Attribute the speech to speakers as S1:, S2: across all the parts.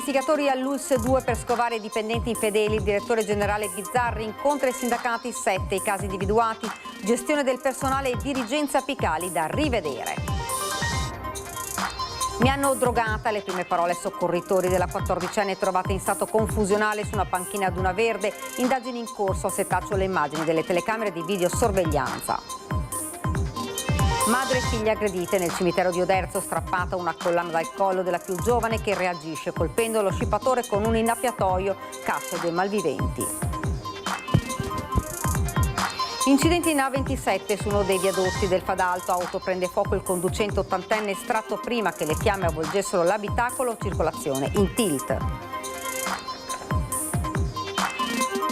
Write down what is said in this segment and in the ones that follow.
S1: Investigatori all'ULSS 2 per scovare i dipendenti infedeli. Il direttore generale Bizzarri incontra i sindacati, 7 i casi individuati, gestione del personale e dirigenza apicali da rivedere. Mi hanno drogata, le prime parole soccorritori della 14enne trovata in stato confusionale su una panchina ad Duna Verde. Indagini in corso, a setaccio le immagini delle telecamere di videosorveglianza. Madre e figlia aggredite nel cimitero di Oderzo, strappata una collana dal collo della più giovane che reagisce colpendo lo scippatore con un innaffiatoio, caccia dei malviventi. Incidenti in A27 su uno dei viadotti del Fadalto, auto prende fuoco, il conducente 80enne estratto prima che le fiamme avvolgessero l'abitacolo, circolazione in tilt.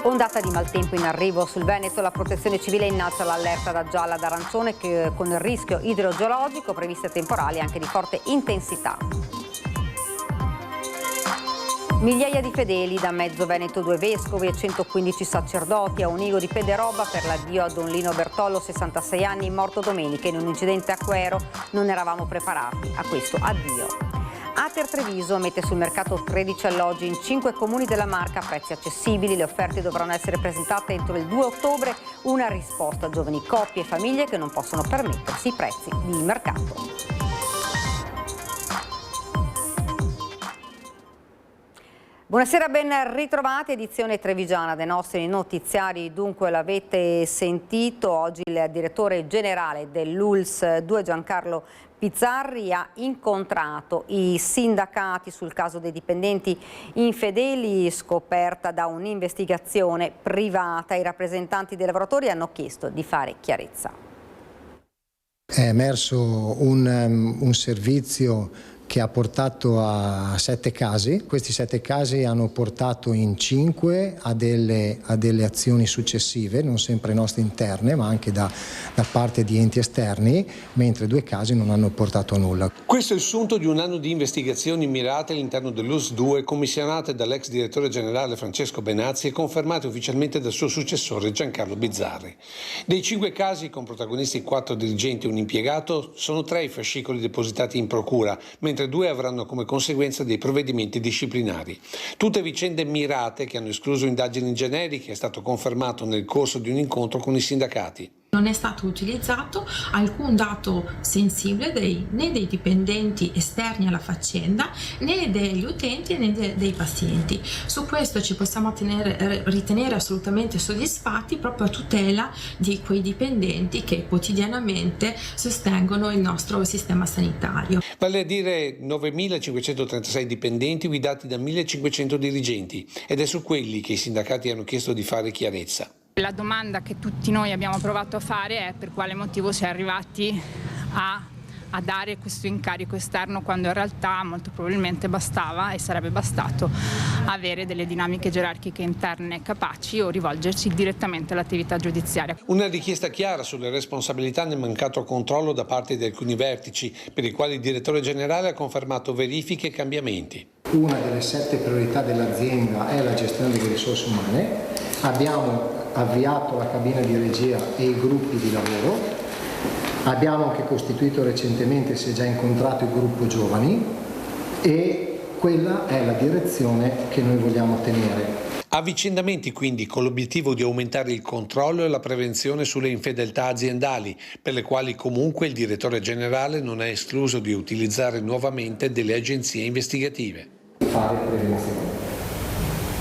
S1: Ondata di maltempo in arrivo sul Veneto, la protezione civile innalza l'allerta da gialla ad arancione con il rischio idrogeologico, previste temporali anche di forte intensità. Migliaia di fedeli da mezzo Veneto, 2 vescovi e 115 sacerdoti a un igo di Pederoba per l'addio a Don Lino Bertollo, 66 anni, morto domenica in un incidente a Quero. Non eravamo preparati a questo addio. Ater Treviso mette sul mercato 13 alloggi in 5 comuni della Marca a prezzi accessibili. Le offerte dovranno essere presentate entro il 2 ottobre. Una risposta a giovani coppie e famiglie che non possono permettersi i prezzi di mercato. Buonasera, ben ritrovati, edizione trevigiana dei nostri notiziari. Dunque l'avete sentito, oggi il direttore generale dell'ULSS 2 Giancarlo Bizzarri ha incontrato i sindacati sul caso dei dipendenti infedeli scoperta da un'investigazione privata. I rappresentanti dei lavoratori hanno chiesto di fare chiarezza.
S2: È emerso un servizio che ha portato a 7 casi. Questi 7 casi hanno portato in 5 a delle azioni successive, non sempre nostre interne, ma anche da parte di enti esterni, mentre 2 casi non hanno portato a nulla.
S3: Questo è il sunto di un anno di investigazioni mirate all'interno dell'ULSS 2, commissionate dall'ex direttore generale Francesco Benazzi e confermate ufficialmente dal suo successore Giancarlo Bizzarri. Dei 5 casi, con protagonisti 4 dirigenti e un impiegato, sono 3 i fascicoli depositati in procura, mentre 2 avranno come conseguenza dei provvedimenti disciplinari. Tutte vicende mirate che hanno escluso indagini generiche, è stato confermato nel corso di un incontro con i sindacati.
S4: Non è stato utilizzato alcun dato sensibile né dei dipendenti esterni alla faccenda, né degli utenti né dei pazienti. Su questo ci possiamo ritenere assolutamente soddisfatti, proprio a tutela di quei dipendenti che quotidianamente sostengono il nostro sistema sanitario.
S3: Vale a dire 9.536 dipendenti guidati da 1.500 dirigenti, ed è su quelli che i sindacati hanno chiesto di fare chiarezza.
S5: La domanda che tutti noi abbiamo provato a fare è per quale motivo si è arrivati a dare questo incarico esterno, quando in realtà molto probabilmente bastava e sarebbe bastato avere delle dinamiche gerarchiche interne capaci o rivolgersi direttamente all'attività giudiziaria.
S3: Una richiesta chiara sulle responsabilità nel mancato controllo da parte di alcuni vertici, per i quali il direttore generale ha confermato verifiche e cambiamenti.
S2: Una delle 7 priorità dell'azienda è la gestione delle risorse umane. Abbiamo avviato la cabina di regia e i gruppi di lavoro. Abbiamo anche costituito recentemente, si è già incontrato il gruppo giovani, e quella è la direzione che noi vogliamo tenere.
S3: Avvicendamenti quindi con l'obiettivo di aumentare il controllo e la prevenzione sulle infedeltà aziendali, per le quali comunque il direttore generale non ha escluso di utilizzare nuovamente delle agenzie investigative.
S2: Fare prevenzione.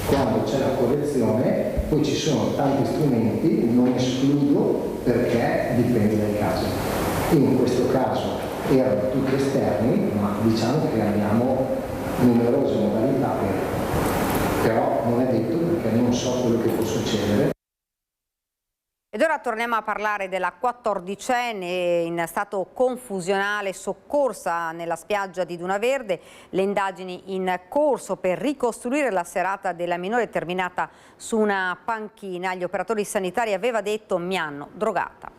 S2: Quando c'è la correzione poi ci sono tanti strumenti, non escludo, perché dipende dai casi. In questo caso erano tutti esterni, ma diciamo che abbiamo numerose modalità però non è detto, perché non so quello che può succedere.
S1: Ed ora torniamo a parlare della 14enne in stato confusionale soccorsa nella spiaggia di Duna Verde. Le indagini in corso per ricostruire la serata della minore terminata su una panchina. Gli operatori sanitari aveva detto: mi hanno drogata.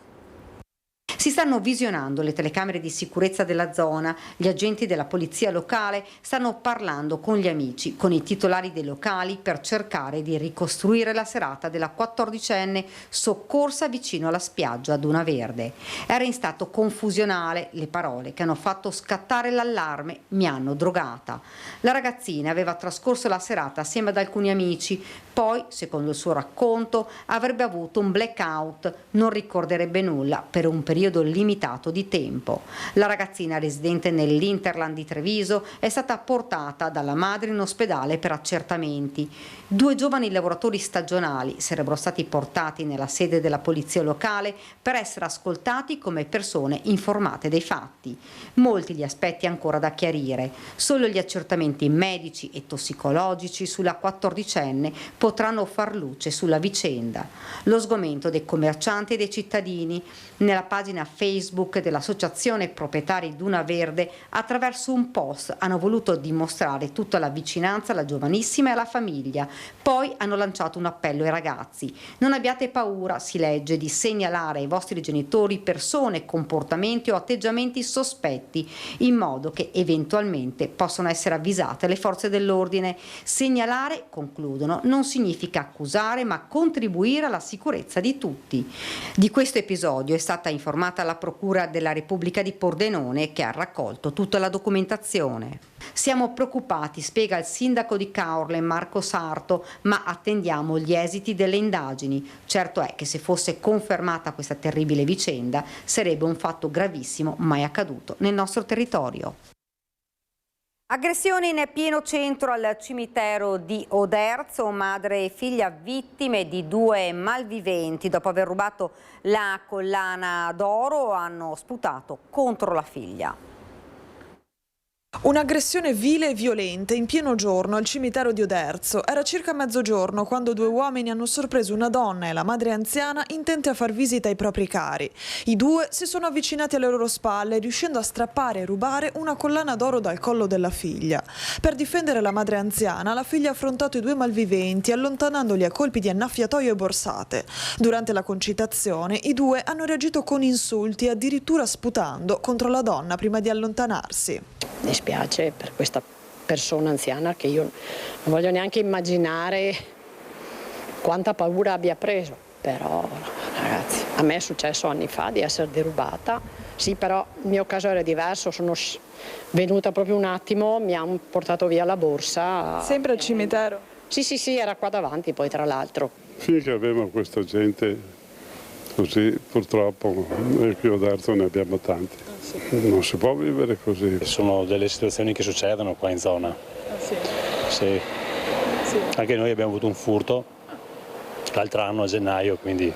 S1: Si stanno visionando le telecamere di sicurezza della zona, gli agenti della polizia locale stanno parlando con gli amici, con i titolari dei locali per cercare di ricostruire la serata della 14enne soccorsa vicino alla spiaggia Duna Verde. Era in stato confusionale, le parole che hanno fatto scattare l'allarme: mi hanno drogata. La ragazzina aveva trascorso la serata assieme ad alcuni amici, poi, secondo il suo racconto, avrebbe avuto un blackout, non ricorderebbe nulla per un periodo limitato di tempo. La ragazzina, residente nell'Interland di Treviso, è stata portata dalla madre in ospedale per accertamenti. 2 giovani lavoratori stagionali sarebbero stati portati nella sede della polizia locale per essere ascoltati come persone informate dei fatti. Molti gli aspetti ancora da chiarire. Solo gli accertamenti medici e tossicologici sulla 14enne potranno far luce sulla vicenda. Lo sgomento dei commercianti e dei cittadini. Nella pagina Facebook dell'Associazione Proprietari Duna Verde, attraverso un post, hanno voluto dimostrare tutta la vicinanza alla giovanissima e alla famiglia. Poi hanno lanciato un appello ai ragazzi: non abbiate paura, si legge, di segnalare ai vostri genitori persone, comportamenti o atteggiamenti sospetti, in modo che eventualmente possano essere avvisate le forze dell'ordine. Segnalare, concludono, non significa accusare, ma contribuire alla sicurezza di tutti. Di questo episodio è stata informata la Procura della Repubblica di Pordenone, che ha raccolto tutta la documentazione. Siamo preoccupati, spiega il sindaco di Caorle, Marco Sarto, ma attendiamo gli esiti delle indagini. Certo è che se fosse confermata questa terribile vicenda, sarebbe un fatto gravissimo mai accaduto nel nostro territorio. Aggressione in pieno centro al cimitero di Oderzo, madre e figlia vittime di 2 malviventi. Dopo aver rubato la collana d'oro, hanno sputato contro la figlia.
S6: Un'aggressione vile e violenta in pieno giorno al cimitero di Oderzo. Era circa mezzogiorno quando 2 uomini hanno sorpreso una donna e la madre anziana intente a far visita ai propri cari. I 2 si sono avvicinati alle loro spalle, riuscendo a strappare e rubare una collana d'oro dal collo della figlia. Per difendere la madre anziana, la figlia ha affrontato i 2 malviventi, allontanandoli a colpi di annaffiatoio e borsate. Durante la concitazione, i 2 hanno reagito con insulti e addirittura sputando contro la donna prima di allontanarsi.
S7: Mi spiace per questa persona anziana, che io non voglio neanche immaginare quanta paura abbia preso, però ragazzi, a me è successo anni fa di essere derubata, sì, però il mio caso era diverso, sono venuta proprio un attimo, mi hanno portato via la borsa.
S6: Sempre al cimitero?
S7: Sì, era qua davanti poi tra l'altro.
S8: Sì, che abbiamo questa gente così, purtroppo, noi qui a Oderzo ne abbiamo tanti. Non si può vivere così.
S9: Sono delle situazioni che succedono qua in zona. Sì. Anche noi abbiamo avuto un furto l'altro anno a gennaio, quindi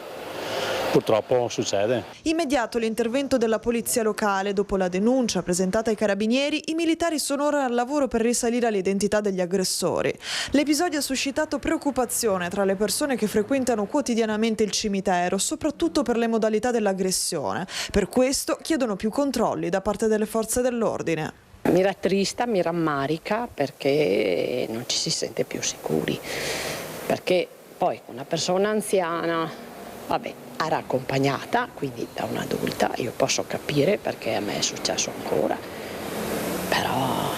S9: purtroppo succede.
S6: Immediato l'intervento della polizia locale. Dopo la denuncia presentata ai carabinieri, i militari sono ora al lavoro per risalire all'identità degli aggressori. L'episodio ha suscitato preoccupazione tra le persone che frequentano quotidianamente il cimitero, soprattutto per le modalità dell'aggressione. Per questo chiedono più controlli da parte delle forze dell'ordine.
S7: Mi rattrista, mi rammarica, perché non ci si sente più sicuri. Perché poi una persona anziana, vabbè, era accompagnata, quindi da un'adulta, io posso capire perché a me è successo ancora, però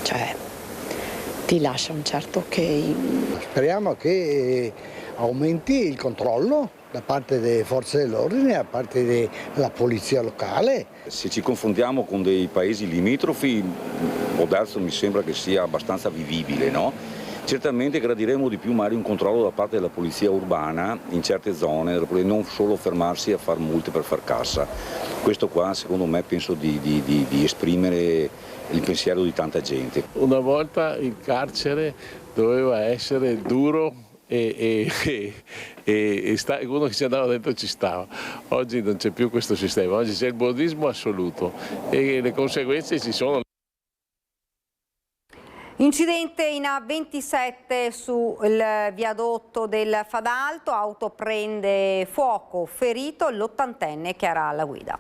S7: cioè ti lascia un certo che...
S10: Speriamo che aumenti il controllo da parte delle forze dell'ordine, da parte della polizia locale.
S11: Se ci confrontiamo con dei paesi limitrofi, Oderzo mi sembra che sia abbastanza vivibile, no? Certamente gradiremo di più magari un controllo da parte della polizia urbana in certe zone, non solo fermarsi a far multe per far cassa. Questo qua secondo me penso di esprimere il pensiero di tanta gente.
S8: Una volta il carcere doveva essere duro e uno che ci andava dentro ci stava. Oggi non c'è più questo sistema, oggi c'è il buonismo assoluto e le conseguenze ci sono.
S1: Incidente in A27 sul viadotto del Fadalto, auto prende fuoco, ferito l'80enne che era alla guida.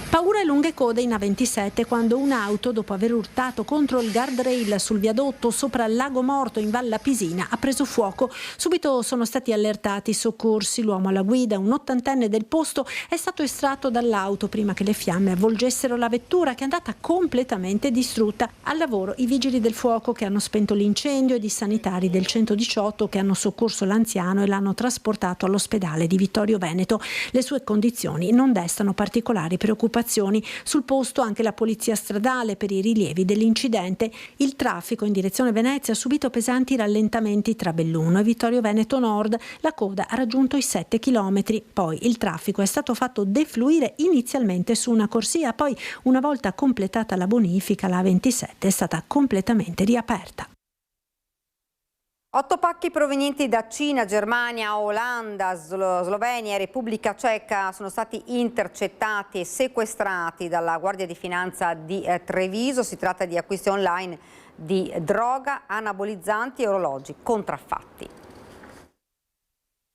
S12: Paura e lunghe code in A27 quando un'auto, dopo aver urtato contro il guardrail sul viadotto sopra il Lago Morto in Val Lapisina, ha preso fuoco. Subito sono stati allertati i soccorsi. L'uomo alla guida, un 80enne del posto, è stato estratto dall'auto prima che le fiamme avvolgessero la vettura, che è andata completamente distrutta. Al lavoro i vigili del fuoco che hanno spento l'incendio ed i sanitari del 118 che hanno soccorso l'anziano e l'hanno trasportato all'ospedale di Vittorio Veneto. Le sue condizioni non destano particolari preoccupazioni. Sul posto anche la polizia stradale per i rilievi dell'incidente. Il traffico in direzione Venezia ha subito pesanti rallentamenti tra Belluno e Vittorio Veneto Nord. La coda ha raggiunto i 7 chilometri. Poi il traffico è stato fatto defluire inizialmente su una corsia, poi una volta completata la bonifica la A27 è stata completamente riaperta.
S1: 8 pacchi provenienti da Cina, Germania, Olanda, Slovenia e Repubblica Ceca sono stati intercettati e sequestrati dalla Guardia di Finanza di Treviso. Si tratta di acquisti online di droga, anabolizzanti e orologi contraffatti.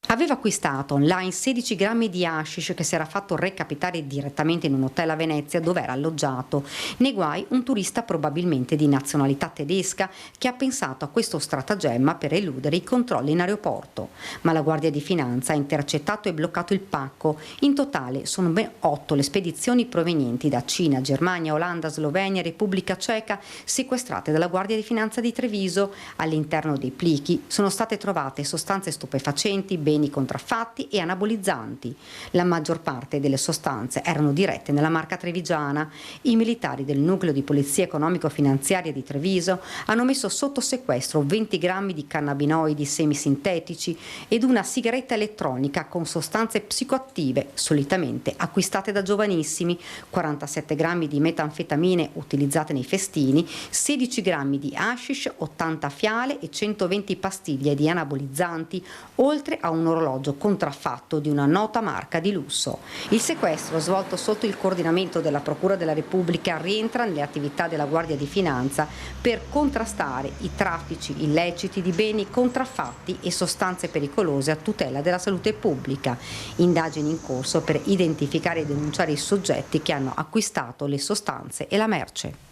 S1: Aveva acquistato online 16 grammi di hashish che si era fatto recapitare direttamente in un hotel a Venezia dove era alloggiato. Nei guai un turista probabilmente di nazionalità tedesca che ha pensato a questo stratagemma per eludere i controlli in aeroporto. Ma la Guardia di Finanza ha intercettato e bloccato il pacco. In totale sono ben 8 le spedizioni provenienti da Cina, Germania, Olanda, Slovenia e Repubblica Ceca sequestrate dalla Guardia di Finanza di Treviso. All'interno dei plichi sono state trovate sostanze stupefacenti, beni contraffatti e anabolizzanti. La maggior parte delle sostanze erano dirette nella marca trevigiana. I militari del nucleo di polizia economico-finanziaria di Treviso hanno messo sotto sequestro 20 grammi di cannabinoidi semisintetici ed una sigaretta elettronica con sostanze psicoattive solitamente acquistate da giovanissimi, 47 grammi di metanfetamine utilizzate nei festini, 16 grammi di hashish, 80 fiale e 120 pastiglie di anabolizzanti, oltre a un orologio contraffatto di una nota marca di lusso. Il sequestro, svolto sotto il coordinamento della Procura della Repubblica, rientra nelle attività della Guardia di Finanza per contrastare i traffici illeciti di beni contraffatti e sostanze pericolose a tutela della salute pubblica. Indagini in corso per identificare e denunciare i soggetti che hanno acquistato le sostanze e la merce.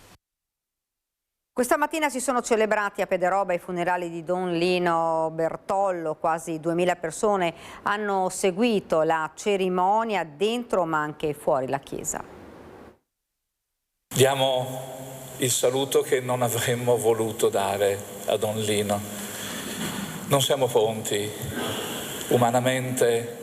S1: Questa mattina si sono celebrati a Pederoba i funerali di Don Lino Bertollo. Quasi 2000 persone hanno seguito la cerimonia dentro ma anche fuori la chiesa.
S13: Diamo il saluto che non avremmo voluto dare a Don Lino. Non siamo pronti umanamente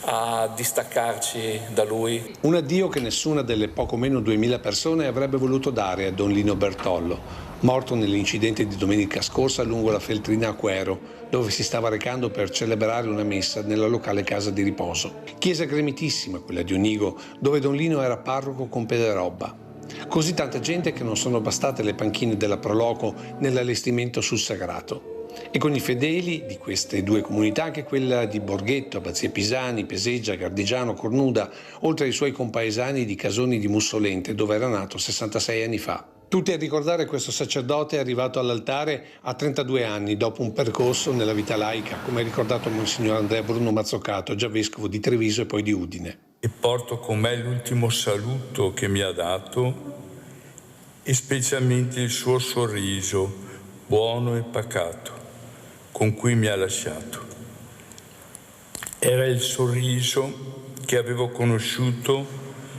S13: a distaccarci da lui.
S3: Un addio che nessuna delle poco meno 2000 persone avrebbe voluto dare a Don Lino Bertollo, morto nell'incidente di domenica scorsa lungo la Feltrina a Quero, dove si stava recando per celebrare una messa nella locale casa di riposo. Chiesa gremitissima, quella di Onigo, dove Don Lino era parroco con Pederoba. Così tanta gente che non sono bastate le panchine della Proloco nell'allestimento sul sagrato. E con i fedeli di queste due comunità anche quella di Borghetto, Abbazia Pisani, Peseggia, Gardigiano, Cornuda, oltre ai suoi compaesani di Casoni di Mussolente, dove era nato 66 anni fa. Tutti a ricordare questo sacerdote arrivato all'altare a 32 anni, dopo un percorso nella vita laica, come ha ricordato Monsignor Andrea Bruno Mazzocato, già vescovo di Treviso e poi di Udine.
S14: E porto con me l'ultimo saluto che mi ha dato e specialmente il suo sorriso buono e pacato con cui mi ha lasciato. Era il sorriso che avevo conosciuto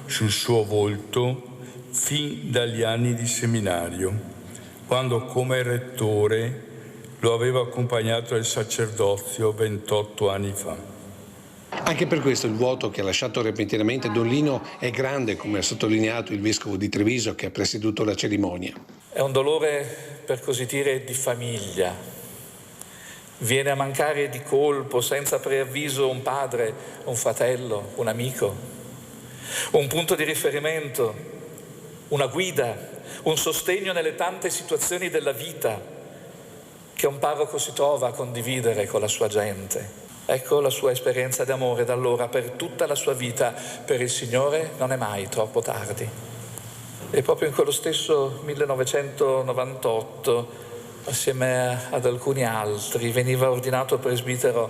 S14: sul suo volto fin dagli anni di seminario, quando come rettore lo avevo accompagnato al sacerdozio 28 anni fa.
S3: Anche per questo il vuoto che ha lasciato repentinamente Don Lino è grande, come ha sottolineato il vescovo di Treviso che ha presieduto la cerimonia.
S13: È un dolore, per così dire, di famiglia. Viene a mancare di colpo, senza preavviso, un padre, un fratello, un amico, un punto di riferimento, una guida, un sostegno nelle tante situazioni della vita che un parroco si trova a condividere con la sua gente. Ecco la sua esperienza d'amore da allora per tutta la sua vita per il Signore non è mai troppo tardi. E proprio in quello stesso 1998, assieme ad alcuni altri, veniva ordinato presbitero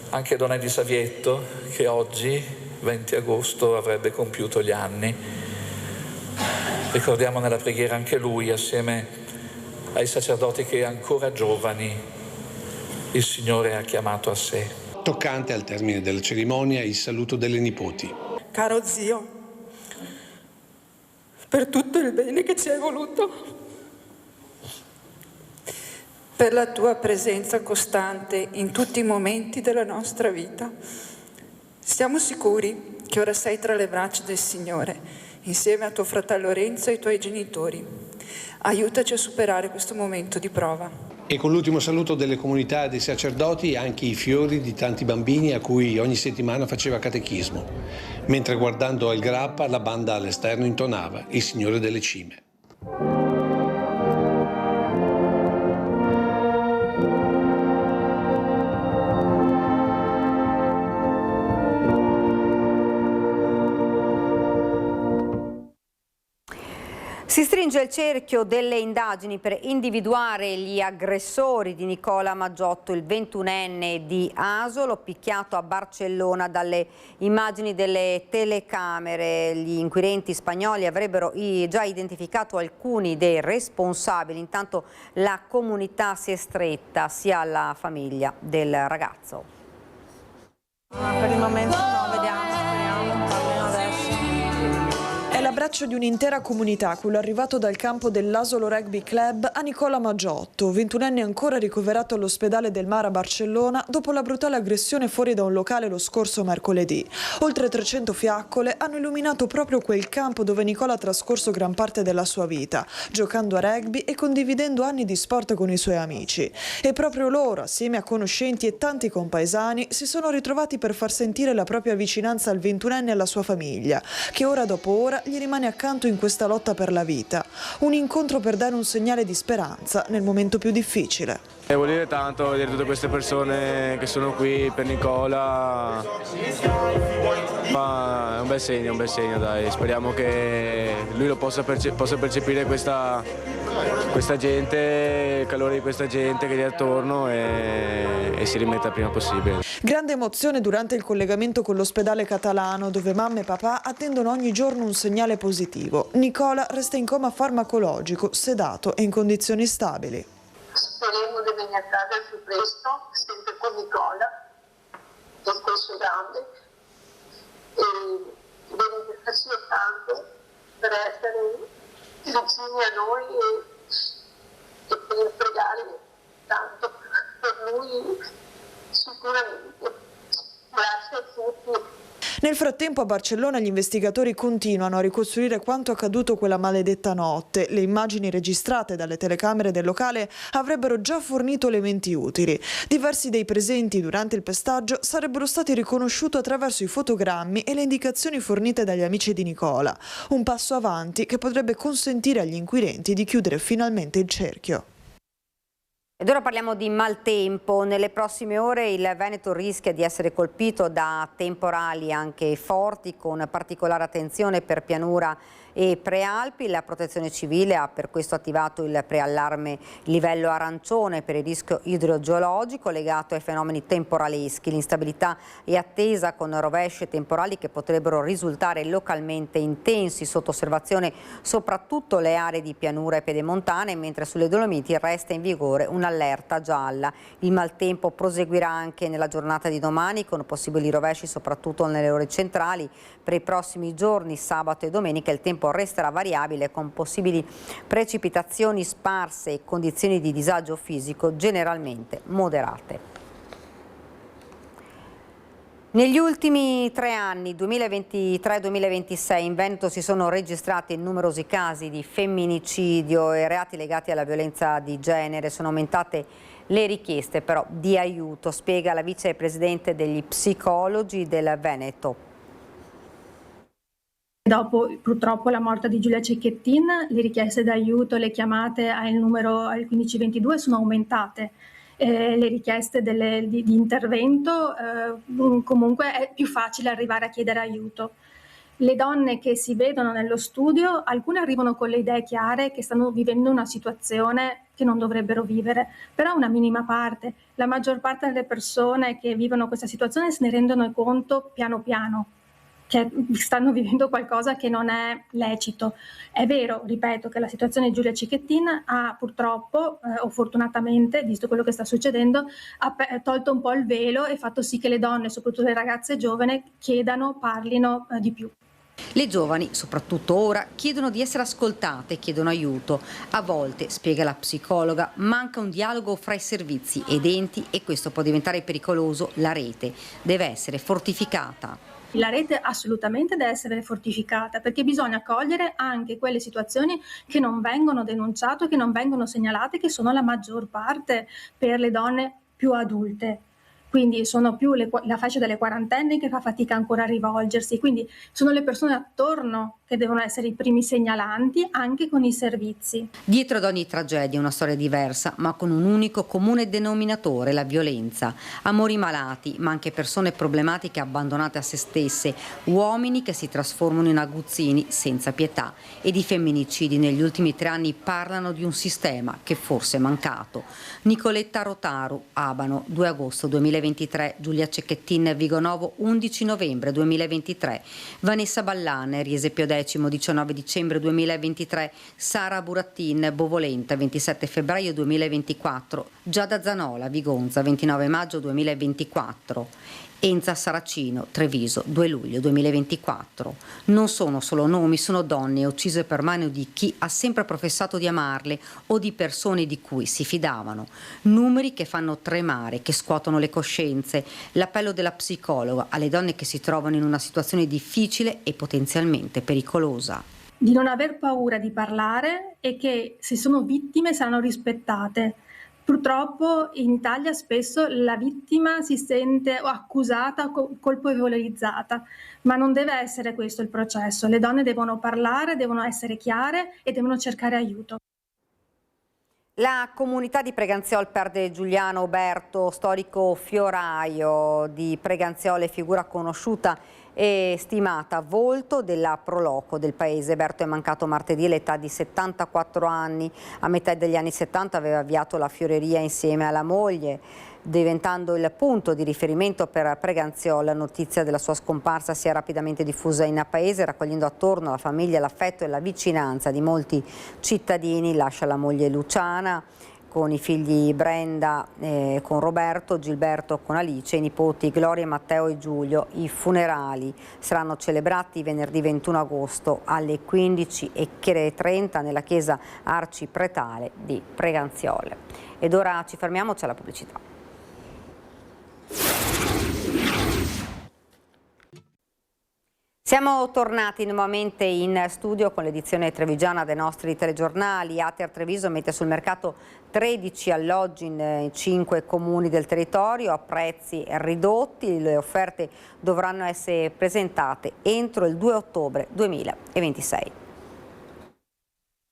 S13: anche Don Eddie Savietto, che oggi 20 agosto avrebbe compiuto gli anni. Ricordiamo nella preghiera anche lui, assieme ai sacerdoti che ancora giovani il Signore ha chiamato a sé.
S3: Toccante al termine della cerimonia il saluto delle nipoti.
S15: Caro zio, per tutto il bene che ci hai voluto, per la tua presenza costante in tutti i momenti della nostra vita. Siamo sicuri che ora sei tra le braccia del Signore, insieme a tuo fratello Lorenzo e ai tuoi genitori. Aiutaci a superare questo momento di prova.
S3: E con l'ultimo saluto delle comunità e dei sacerdoti anche i fiori di tanti bambini a cui ogni settimana faceva catechismo, mentre guardando al grappa la banda all'esterno intonava Il Signore delle Cime.
S1: Si stringe il cerchio delle indagini per individuare gli aggressori di Nicola Maggiotto, il 21enne di Asolo, picchiato a Barcellona. Dalle immagini delle telecamere gli inquirenti spagnoli avrebbero già identificato alcuni dei responsabili. Intanto la comunità si è stretta sia alla famiglia del ragazzo.
S6: Per il momento no, vediamo, speriamo, almeno adesso. È l'abbraccio di un'intera comunità quello arrivato dal campo dell'Asolo Rugby Club a Nicola Maggiotto, 21enne ancora ricoverato all'ospedale del Mar a Barcellona dopo la brutale aggressione fuori da un locale lo scorso mercoledì. Oltre 300 fiaccole hanno illuminato proprio quel campo dove Nicola ha trascorso gran parte della sua vita, giocando a rugby e condividendo anni di sport con i suoi amici. E proprio loro, assieme a conoscenti e tanti compaesani, si sono ritrovati per far sentire la propria vicinanza al 21enne e alla sua famiglia, che ora dopo ora gli rimane accanto in questa lotta per la vita. Un incontro per dare un segnale di speranza nel momento più difficile.
S16: Vuol dire tanto vedere tutte queste persone che sono qui per Nicola, ma è un bel segno, dai. Speriamo che lui lo possa percepire questa gente, il calore di questa gente che gli è attorno e si rimetta il prima possibile.
S6: Grande emozione durante il collegamento con l'ospedale catalano, dove mamma e papà attendono ogni giorno un segnale positivo. Nicola resta in coma farmacologico, sedato e in condizioni stabili.
S17: Speriamo di venire a casa al più presto, sempre con Nicola, che è questo grande, e deve farci tanto per essere vicini a noi e per pregare tanto per lui sicuramente. Grazie a tutti.
S6: Nel frattempo a Barcellona gli investigatori continuano a ricostruire quanto accaduto quella maledetta notte. Le immagini registrate dalle telecamere del locale avrebbero già fornito elementi utili. Diversi dei presenti durante il pestaggio sarebbero stati riconosciuti attraverso i fotogrammi e le indicazioni fornite dagli amici di Nicola. Un passo avanti che potrebbe consentire agli inquirenti di chiudere finalmente il cerchio.
S1: Ed ora parliamo di maltempo. Nelle prossime ore il Veneto rischia di essere colpito da temporali anche forti, con particolare attenzione per pianura e prealpi. La Protezione Civile ha per questo attivato il preallarme livello arancione per il rischio idrogeologico legato ai fenomeni temporaleschi. L'instabilità è attesa con rovesci temporali che potrebbero risultare localmente intensi. Sotto osservazione soprattutto le aree di pianura e pedemontane, mentre sulle Dolomiti resta in vigore un'allerta gialla. Il maltempo proseguirà anche nella giornata di domani, con possibili rovesci soprattutto nelle ore centrali. Per i prossimi giorni, sabato e domenica, il tempo resterà variabile, con possibili precipitazioni sparse e condizioni di disagio fisico generalmente moderate. Negli ultimi 3 anni, 2023-2026, in Veneto si sono registrati numerosi casi di femminicidio e reati legati alla violenza di genere. Sono aumentate le richieste però di aiuto, spiega la vicepresidente degli psicologi del Veneto.
S18: Dopo purtroppo la morte di Giulia Cecchettin, le richieste d'aiuto, le chiamate al numero al 1522 sono aumentate. Le richieste di intervento, comunque è più facile arrivare a chiedere aiuto. Le donne che si vedono nello studio, alcune arrivano con le idee chiare che stanno vivendo una situazione che non dovrebbero vivere, però una minima parte. La maggior parte delle persone che vivono questa situazione se ne rendono conto piano piano. che stanno vivendo qualcosa che non è lecito. È vero, ripeto, che la situazione di Giulia Cecchettin ha purtroppo, o fortunatamente, visto quello che sta succedendo, ha tolto un po' il velo e fatto sì che le donne, soprattutto le ragazze giovani, parlino di più.
S1: Le giovani, soprattutto ora, chiedono di essere ascoltate, chiedono aiuto. A volte, spiega la psicologa, manca un dialogo fra i servizi ed enti e questo può diventare pericoloso. La rete deve essere fortificata.
S18: La rete assolutamente deve essere fortificata, perché bisogna cogliere anche quelle situazioni che non vengono denunciate, che non vengono segnalate, che sono la maggior parte per le donne più adulte. Quindi sono più la fascia delle quarantenni che fa fatica ancora a rivolgersi, quindi sono le persone attorno che devono essere i primi segnalanti anche con i servizi.
S1: Dietro ad ogni tragedia una storia diversa, ma con un unico comune denominatore, la violenza. Amori malati, ma anche persone problematiche abbandonate a se stesse, uomini che si trasformano in aguzzini senza pietà. Ed i femminicidi negli ultimi 3 anni parlano di un sistema che forse è mancato. Nicoletta Rotaru, Abano, 2 agosto 2023, Giulia Cecchettin, Vigonovo, 11 novembre 2023, Vanessa Ballan, Riese Pio X, 19 dicembre 2023, Sara Burattin, Bovolenta, 27 febbraio 2024, Giada Zanola, Vigonza, 29 maggio 2024, Enza Saracino, Treviso, 2 luglio 2024. Non sono solo nomi, sono donne uccise per mano di chi ha sempre professato di amarle o di persone di cui si fidavano. Numeri che fanno tremare, che scuotono le coscienze. L'appello della psicologa alle donne che si trovano in una situazione difficile e potenzialmente pericolosa.
S18: Di non aver paura di parlare e che se sono vittime saranno rispettate. Purtroppo in Italia spesso la vittima si sente accusata, colpevolizzata, ma non deve essere questo il processo. Le donne devono parlare, devono essere chiare e devono cercare aiuto.
S1: La comunità di Preganziol perde Giuliano Oberto, storico fioraio di Preganziole, figura conosciuta e stimata volto della Proloco del paese. Berto è mancato martedì all'età di 74 anni. A metà degli anni 70 aveva avviato la fioreria insieme alla moglie, diventando il punto di riferimento per Preganziol. La notizia della sua scomparsa si è rapidamente diffusa in paese, raccogliendo attorno la famiglia, l'affetto e la vicinanza di molti cittadini. Lascia la moglie Luciana con i figli Brenda con Roberto, Gilberto con Alice, i nipoti Gloria, Matteo e Giulio. I funerali saranno celebrati venerdì 21 agosto alle 15:30 nella chiesa arcipretale di Preganziol. Ed ora ci fermiamo, c'è la pubblicità. Siamo tornati nuovamente in studio con l'edizione trevigiana dei nostri telegiornali. Ater Treviso mette sul mercato 13 alloggi in 5 comuni del territorio a prezzi ridotti. Le offerte dovranno essere presentate entro il 2 ottobre 2026.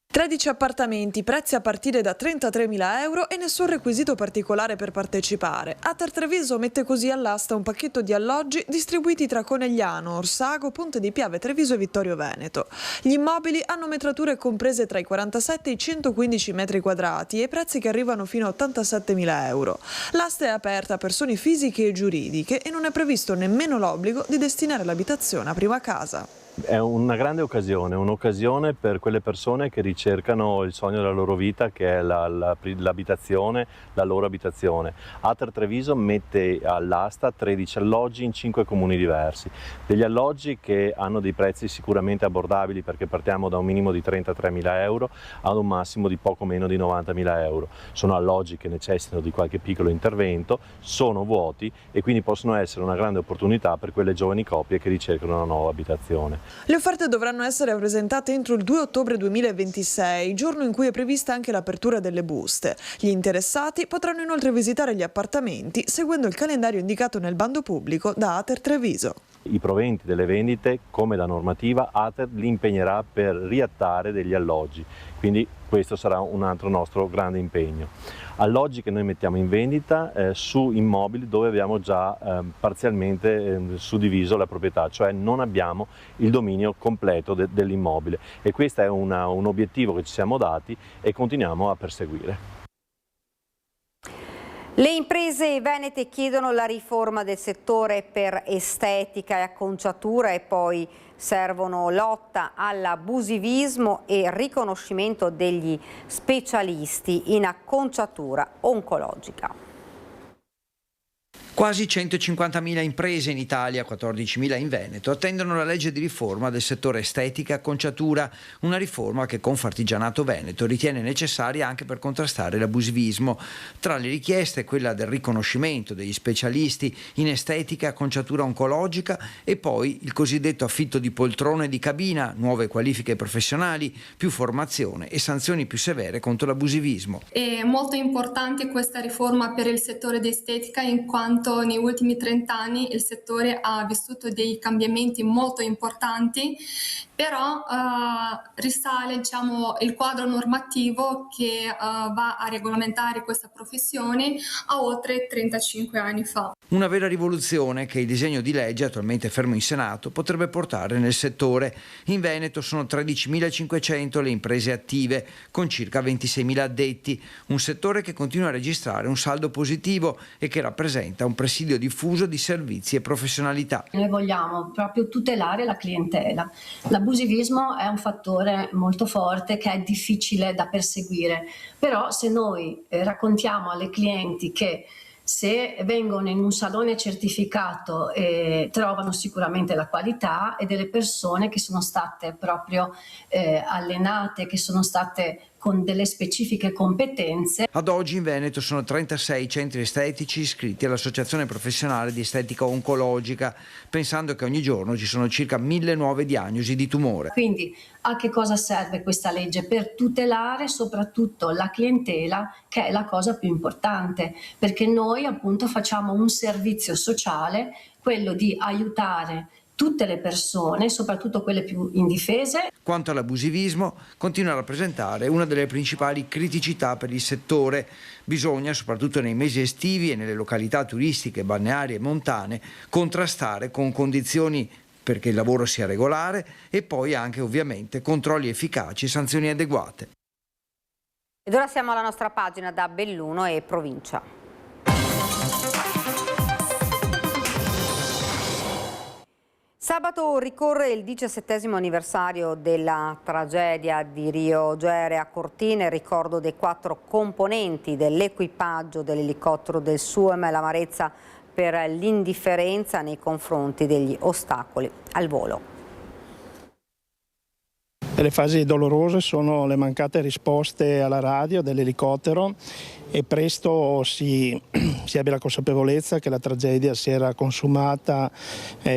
S6: 13 appartamenti, prezzi a partire da 33.000 euro e nessun requisito particolare per partecipare. Ater Treviso mette così all'asta un pacchetto di alloggi distribuiti tra Conegliano, Orsago, Ponte di Piave, Treviso e Vittorio Veneto. Gli immobili hanno metrature comprese tra i 47 e i 115 metri quadrati e prezzi che arrivano fino a 87.000 euro. L'asta è aperta a persone fisiche e giuridiche e non è previsto nemmeno l'obbligo di destinare l'abitazione a prima casa.
S19: È una grande occasione, un'occasione per quelle persone che ricercano il sogno della loro vita, che è l'abitazione, la loro abitazione. Ater Treviso mette all'asta 13 alloggi in 5 comuni diversi, degli alloggi che hanno dei prezzi sicuramente abbordabili, perché partiamo da un minimo di 33.000 euro ad un massimo di poco meno di 90.000 euro. Sono alloggi che necessitano di qualche piccolo intervento, sono vuoti e quindi possono essere una grande opportunità per quelle giovani coppie che ricercano una nuova abitazione.
S6: Le offerte dovranno essere presentate entro il 2 ottobre 2026, giorno in cui è prevista anche l'apertura delle buste. Gli interessati potranno inoltre visitare gli appartamenti seguendo il calendario indicato nel bando pubblico da Ater Treviso.
S19: I proventi delle vendite, come da normativa, Ater li impegnerà per riattare degli alloggi, quindi questo sarà un altro nostro grande impegno. Alloggi che noi mettiamo in vendita su immobili dove abbiamo già parzialmente suddiviso la proprietà, cioè non abbiamo il dominio completo dell'immobile, e questo è un obiettivo che ci siamo dati e continuiamo a perseguire.
S1: Le imprese venete chiedono la riforma del settore per estetica e acconciatura e poi servono lotta all'abusivismo e riconoscimento degli specialisti in acconciatura oncologica.
S20: Quasi 150.000 imprese in Italia, 14.000 in Veneto, attendono la legge di riforma del settore estetica e acconciatura, una riforma che Confartigianato Veneto ritiene necessaria anche per contrastare l'abusivismo. Tra le richieste quella del riconoscimento degli specialisti in estetica e acconciatura oncologica e poi il cosiddetto affitto di poltrone e di cabina, nuove qualifiche professionali, più formazione e sanzioni più severe contro l'abusivismo.
S21: È molto importante questa riforma per il settore di estetica in quanto negli ultimi 30 anni il settore ha vissuto dei cambiamenti molto importanti, però risale il quadro normativo che va a regolamentare questa professione a oltre 35 anni fa.
S20: Una vera rivoluzione che il disegno di legge, attualmente fermo in Senato, potrebbe portare nel settore. In Veneto sono 13.500 le imprese attive, con circa 26.000 addetti, un settore che continua a registrare un saldo positivo e che rappresenta un presidio diffuso di servizi e professionalità.
S22: Noi vogliamo proprio tutelare la clientela. L'abusivismo è un fattore molto forte che è difficile da perseguire, però se noi raccontiamo alle clienti che se vengono in un salone certificato trovano sicuramente la qualità e delle persone che sono state proprio allenate, che sono state con delle specifiche competenze.
S20: Ad oggi in Veneto sono 36 centri estetici iscritti all'Associazione Professionale di Estetica Oncologica, pensando che ogni giorno ci sono circa 1.000 nuove diagnosi di tumore.
S22: Quindi a che cosa serve questa legge? Per tutelare soprattutto la clientela, che è la cosa più importante, perché noi appunto facciamo un servizio sociale, quello di aiutare tutte le persone, soprattutto quelle più indifese.
S20: Quanto all'abusivismo, continua a rappresentare una delle principali criticità per il settore. Bisogna, soprattutto nei mesi estivi e nelle località turistiche, balneari e montane, contrastare con condizioni perché il lavoro sia regolare e poi anche ovviamente controlli efficaci e sanzioni adeguate.
S1: Ed ora siamo alla nostra pagina da Belluno e provincia. Sabato ricorre il 17° anniversario della tragedia di Rio Gere a Cortina, il ricordo dei 4 componenti dell'equipaggio dell'elicottero del SUEM e l'amarezza per l'indifferenza nei confronti degli ostacoli al volo.
S23: Le fasi dolorose sono le mancate risposte alla radio dell'elicottero e presto si abbia la consapevolezza che la tragedia si era consumata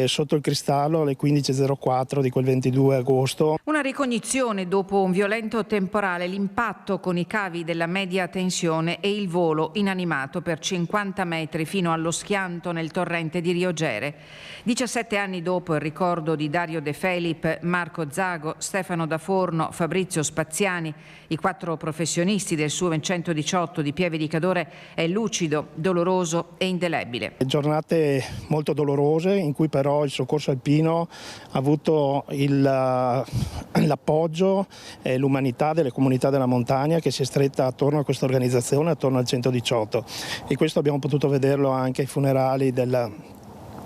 S23: sotto il cristallo alle 15.04 di quel 22 agosto.
S24: Una ricognizione dopo un violento temporale, l'impatto con i cavi della media tensione e il volo inanimato per 50 metri fino allo schianto nel torrente di Rio Gere. 17 anni dopo il ricordo di Dario De Felip, Marco Zago, Stefano Da Forno, Fabrizio Spaziani, i 4 professionisti del SUEM 118 di Pieve di Cadore, è lucido, doloroso e indelebile.
S23: Giornate molto dolorose in cui però il soccorso alpino ha avuto l'appoggio e l'umanità delle comunità della montagna che si è stretta attorno a questa organizzazione, attorno al 118, e questo abbiamo potuto vederlo anche ai funerali del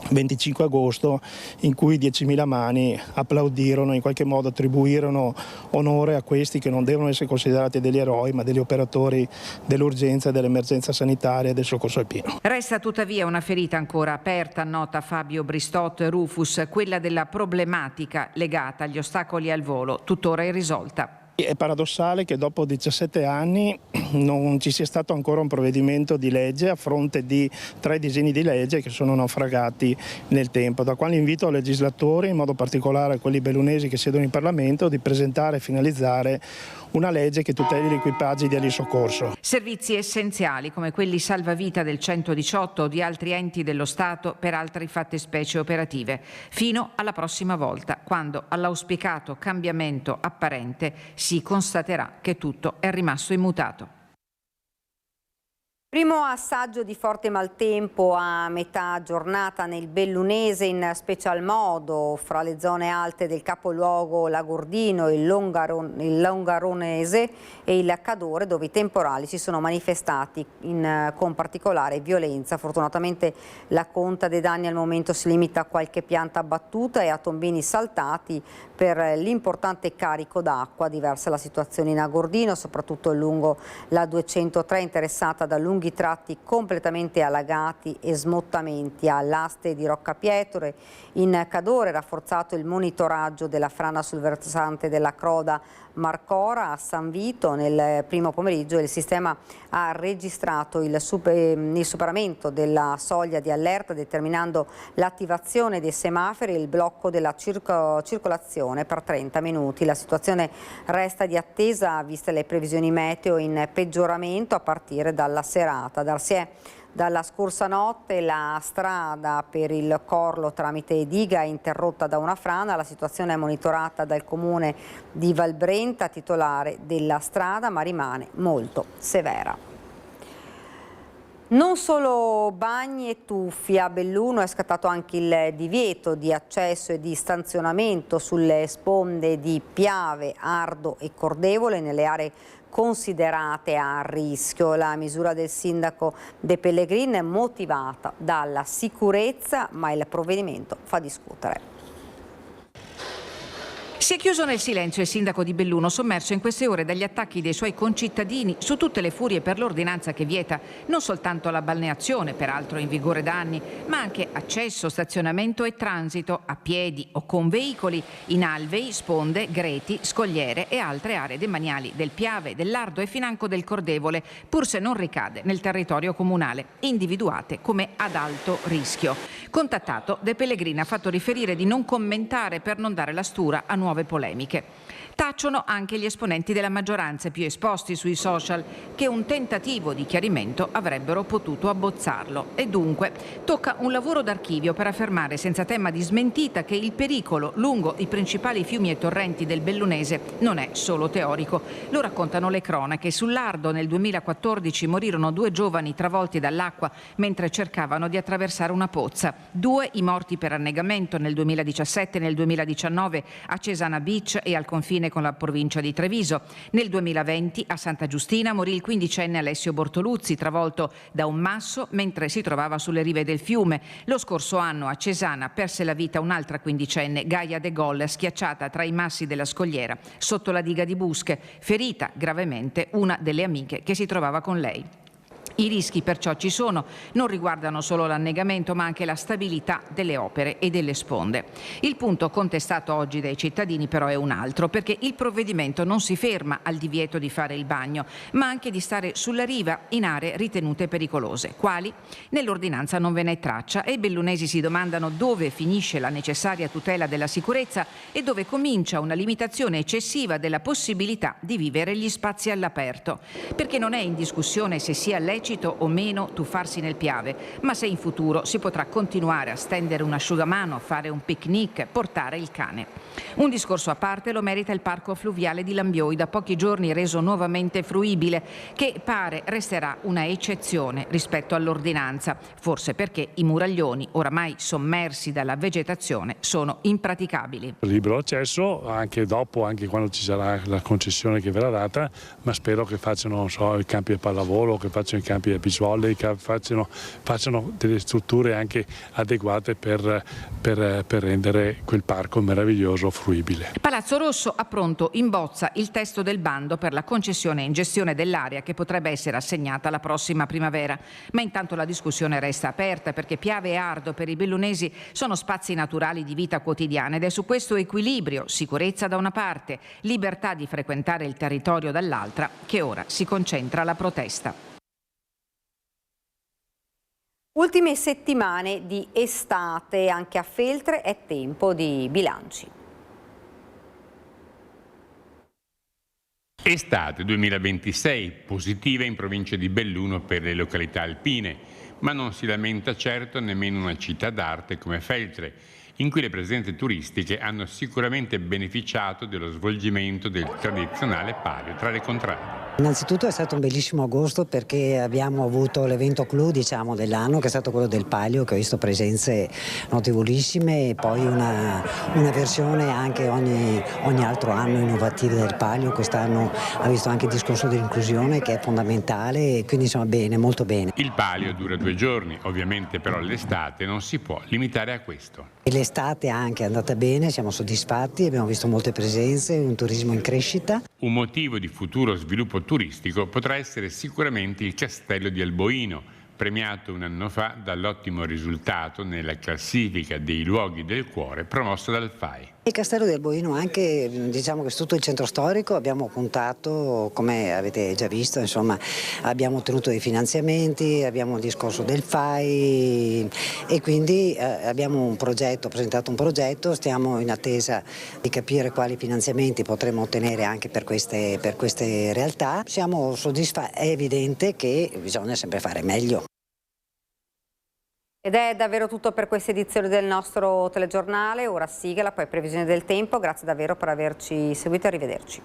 S23: 25 agosto in cui 10.000 mani applaudirono, in qualche modo attribuirono onore a questi che non devono essere considerati degli eroi ma degli operatori dell'urgenza, dell'emergenza sanitaria e del soccorso alpino.
S24: Resta tuttavia una ferita ancora aperta, nota Fabio Bristot Rufus, quella della problematica legata agli ostacoli al volo, tuttora irrisolta.
S23: È paradossale che dopo 17 anni non ci sia stato ancora un provvedimento di legge a fronte di 3 disegni di legge che sono naufragati nel tempo, da quale invito ai legislatori, in modo particolare a quelli bellunesi che siedono in Parlamento, di presentare e finalizzare una legge che tuteli gli equipaggi di alisoccorso.
S24: Servizi essenziali come quelli salvavita del 118 o di altri enti dello Stato per altre fattispecie operative, fino alla prossima volta, quando all'auspicato cambiamento apparente si constaterà che tutto è rimasto immutato.
S1: Primo assaggio di forte maltempo a metà giornata nel Bellunese, in special modo fra le zone alte del capoluogo Lagordino, il Longaronese e il Cadore, dove i temporali si sono manifestati con particolare violenza. Fortunatamente la conta dei danni al momento si limita a qualche pianta abbattuta e a tombini saltati per l'importante carico d'acqua. Diversa la situazione in Agordino, soprattutto lungo la 203, interessata da lunghi tratti completamente allagati e smottamenti. All'aste di Roccapietore, in Cadore, rafforzato il monitoraggio della frana sul versante della Croda Marcora. A San Vito nel primo pomeriggio il sistema ha registrato il superamento della soglia di allerta, determinando l'attivazione dei semafori e il blocco della circolazione per 30 minuti. La situazione resta di attesa, viste le previsioni meteo in peggioramento a partire dalla serata. Dalla scorsa notte la strada per il Corlo tramite diga è interrotta da una frana. La situazione è monitorata dal comune di Valbrenta, titolare della strada, ma rimane molto severa. Non solo bagni e tuffi, a Belluno è scattato anche il divieto di accesso e di stazionamento sulle sponde di Piave, Ardo e Cordevole nelle aree considerate a rischio. La misura del sindaco De Pellegrin è motivata dalla sicurezza, ma il provvedimento fa discutere.
S24: Si è chiuso nel silenzio il sindaco di Belluno, sommerso in queste ore dagli attacchi dei suoi concittadini su tutte le furie per l'ordinanza che vieta non soltanto la balneazione, peraltro in vigore da anni, ma anche accesso, stazionamento e transito a piedi o con veicoli in alvei, sponde, greti, scogliere e altre aree demaniali del Piave, dell'Ardo e financo del Cordevole, pur se non ricade nel territorio comunale, individuate come ad alto rischio. Contattato, De Pellegrin ha fatto riferire di non commentare per non dare la stura a nuove polemiche. Tacciono anche gli esponenti della maggioranza più esposti sui social, che un tentativo di chiarimento avrebbero potuto abbozzarlo. E dunque tocca un lavoro d'archivio per affermare senza tema di smentita che il pericolo lungo i principali fiumi e torrenti del Bellunese non è solo teorico. Lo raccontano le cronache. Sull'Ardo nel 2014 morirono 2 giovani travolti dall'acqua mentre cercavano di attraversare una pozza. 2 i morti per annegamento nel 2017 e nel 2019 a Cesana Beach e al confine con la provincia di Treviso. Nel 2020 a Santa Giustina morì il 15enne Alessio Bortoluzzi, travolto da un masso mentre si trovava sulle rive del fiume. Lo scorso anno a Cesana perse la vita un'altra 15enne, Gaia De Gol, schiacciata tra i massi della scogliera sotto la diga di Busche, ferita gravemente una delle amiche che si trovava con lei. I rischi perciò ci sono, non riguardano solo l'annegamento ma anche la stabilità delle opere e delle sponde. Il punto contestato oggi dai cittadini però è un altro, perché il provvedimento non si ferma al divieto di fare il bagno, ma anche di stare sulla riva in aree ritenute pericolose. Quali? Nell'ordinanza non ve n'è traccia e i bellunesi si domandano dove finisce la necessaria tutela della sicurezza e dove comincia una limitazione eccessiva della possibilità di vivere gli spazi all'aperto. Perché non è in discussione se sia lecito o meno tuffarsi nel Piave, ma se in futuro si potrà continuare a stendere un asciugamano, a fare un picnic, portare il cane. Un discorso a parte lo merita il parco fluviale di Lambioi, da pochi giorni reso nuovamente fruibile, che pare resterà una eccezione rispetto all'ordinanza, forse perché i muraglioni, oramai sommersi dalla vegetazione, sono impraticabili.
S2: Libero accesso anche dopo, anche quando ci sarà la concessione che verrà data, ma spero che facciano, non so, i campi di pallavolo, che facciano i campi di beach volley, che facciano delle strutture anche adeguate per rendere quel parco meraviglioso fruibile.
S24: Palazzo Rosso ha pronto in bozza il testo del bando per la concessione in gestione dell'area che potrebbe essere assegnata la prossima primavera, ma intanto la discussione resta aperta perché Piave e Ardo per i bellunesi sono spazi naturali di vita quotidiana ed è su questo equilibrio, sicurezza da una parte, libertà di frequentare il territorio dall'altra, che ora si concentra la protesta.
S1: Ultime settimane di estate, anche a Feltre è tempo di bilanci.
S4: Estate 2026, positiva in provincia di Belluno per le località alpine, ma non si lamenta certo nemmeno una città d'arte come Feltre. in cui le presenze turistiche hanno sicuramente beneficiato dello svolgimento del tradizionale palio tra le contrade.
S5: Innanzitutto è stato un bellissimo agosto perché abbiamo avuto l'evento clou dell'anno, che è stato quello del palio, che ho visto presenze notevolissime, e poi una versione anche ogni altro anno innovativa del palio. Quest'anno ha visto anche il discorso dell'inclusione, che è fondamentale, e quindi insomma bene, molto bene.
S4: Il palio dura 2 giorni, ovviamente però l'estate non si può limitare a questo.
S5: E l'estate anche è andata bene, siamo soddisfatti, abbiamo visto molte presenze, un turismo in crescita.
S4: Un motivo di futuro sviluppo turistico potrà essere sicuramente il Castello di Alboino, premiato un anno fa dall'ottimo risultato nella classifica dei luoghi del cuore promossa dal FAI.
S5: Il Castello di Alboino, anche diciamo che su tutto il centro storico abbiamo puntato, come avete già visto, insomma abbiamo ottenuto dei finanziamenti, abbiamo il discorso del FAI e quindi abbiamo presentato un progetto, stiamo in attesa di capire quali finanziamenti potremo ottenere anche per queste realtà. Siamo soddisfatti, è evidente che bisogna sempre fare meglio.
S1: Ed è davvero tutto per questa edizione del nostro telegiornale, ora sigla, poi previsione del tempo. Grazie davvero per averci seguito e arrivederci.